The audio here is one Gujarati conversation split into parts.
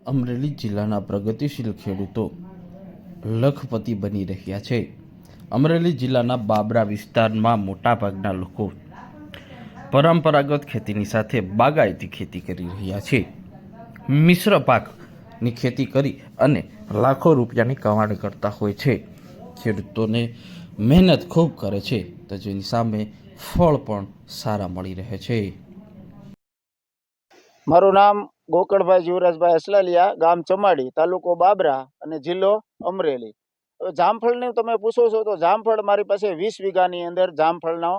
અમરેલી જિલ્લાના પ્રગતિશીલ ખેડૂતો લખપતિ બની રહ્યા છે। અમરેલી જિલ્લાના બાબરા વિસ્તારમાં મોટાભાગના લોકો પરંપરાગત ખેતીની સાથે બાગાયતી ખેતી કરી રહ્યા છે। મિશ્ર પાકની ખેતી કરી અને લાખો રૂપિયાની કમાણી કરતા હોય છે। ખેડૂતોને મહેનત ખૂબ કરે છે તો જેની સામે ફળ પણ સારા મળી રહે છે। મારું નામ ગોકળભાઈ જીવરાજભાઈ અસલાલિયા, ગામ ચમાડી, તાલુકો બાબરા અને જિલ્લો અમરેલી। હવે જામફળનું તમે પૂછો છો તો જામફળ મારી પાસે 20 વીઘાની અંદર જામફળનો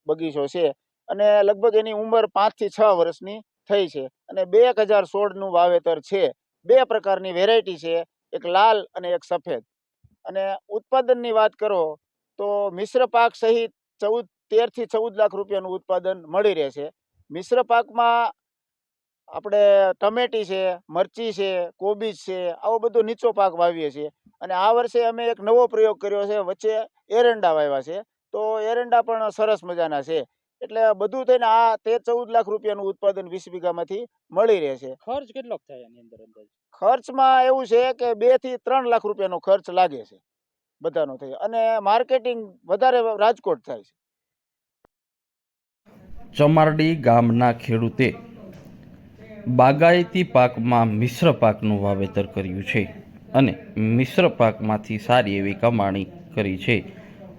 બગીચો છે અને લગભગ એની ઉંમર 5 થી 6 વર્ષની થઈ છે અને 2016નું વાવેતર છે। બે પ્રકારની વેરાયટી છે, એક લાલ અને એક સફેદ। અને ઉત્પાદનની વાત કરો તો મિશ્ર પાક સહિત 13 થી 14 લાખ રૂપિયાનું ઉત્પાદન મળી રહે છે। મિશ્ર પાકમાં આપણે ટમેટી છે, મરચી છે, કોબીજ છે, આવો બધો નીચો પાક વાવીએ છીએ અને આ વર્ષે અમે એક નવો પ્રયોગ કર્યો છે, વચ્ચે એરંડા વાવ્યા છે તો એરંડા પણ સરસ મજાના છે। એટલે બધું થઈને આ 13-14 લાખ રૂપિયાનું ઉત્પાદન 20 વીઘામાંથી મળી રહે છે। ખર્ચ કેટલો થાય આની અંદર અંદાજે? ખર્ચમાં એવું છે કે 2 થી 3 લાખ રૂપિયાનો ખર્ચ લાગે છે બધાનો થઈ, અને માર્કેટિંગ વધારે રાજકોટ થાય છે। ચમારડી ગામના ખેડૂતે બાગાયતી પાકમાં મિશ્ર પાકનું વાવેતર કર્યું છે અને મિશ્ર પાકમાંથી સારી એવી કમાણી કરી છે।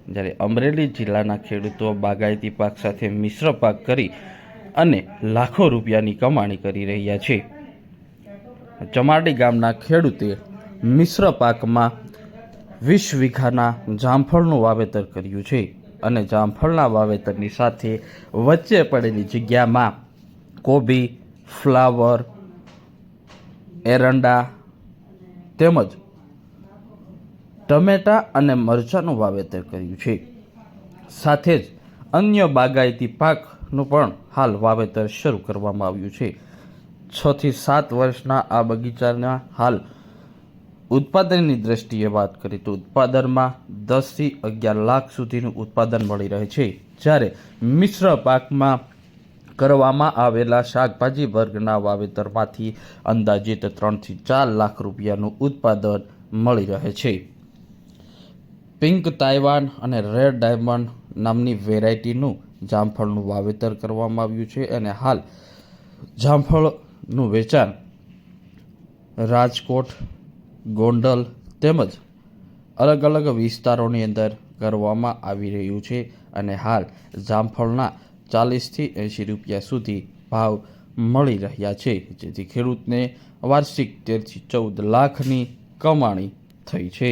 જ્યારે અમરેલી જિલ્લાના ખેડૂતો બાગાયતી પાક સાથે મિશ્ર પાક કરી અને લાખો રૂપિયાની કમાણી કરી રહ્યા છે। ચમારડી ગામના ખેડૂતે મિશ્ર પાકમાં 20 વીઘાના જામફળનું વાવેતર કર્યું છે અને જામફળના વાવેતરની સાથે વચ્ચે પડેલી જગ્યામાં કોબી, ફ્લાવર, એરંડા તેમજ ટમેટા અને મરચાંનું વાવેતર કર્યું છે। સાથે જ અન્ય બાગાયતી પાકનું પણ હાલ વાવેતર શરૂ કરવામાં આવ્યું છે। 6 થી 7 વર્ષના આ બગીચાના હાલ ઉત્પાદનની દ્રષ્ટિએ વાત કરીએ તો ઉત્પાદનમાં 10 થી 11 લાખ સુધીનું ઉત્પાદન મળી રહે છે। જ્યારે મિશ્ર પાકમાં કરવામાં આવેલા શાકભાજી વર્ગના વાવેતરમાંથી અંદાજિત 3 થી 4 લાખ રૂપિયાનું ઉત્પાદન મળી રહે છે। પિંક તાઇવાન અને રેડ ડાયમંડ નામની વેરાયટીનું જામફળનું વાવેતર કરવામાં આવ્યું છે અને હાલ જામફળનું વેચાણ રાજકોટ, ગોંડલ તેમજ અલગ અલગ વિસ્તારોની અંદર કરવામાં આવી રહ્યું છે અને હાલ જામફળના 40 થી 80 રૂપિયા સુધી ભાવ મળી રહ્યા છે, જેથી ખેડૂતને વાર્ષિક 13 થી 14 લાખની કમાણી થઈ છે।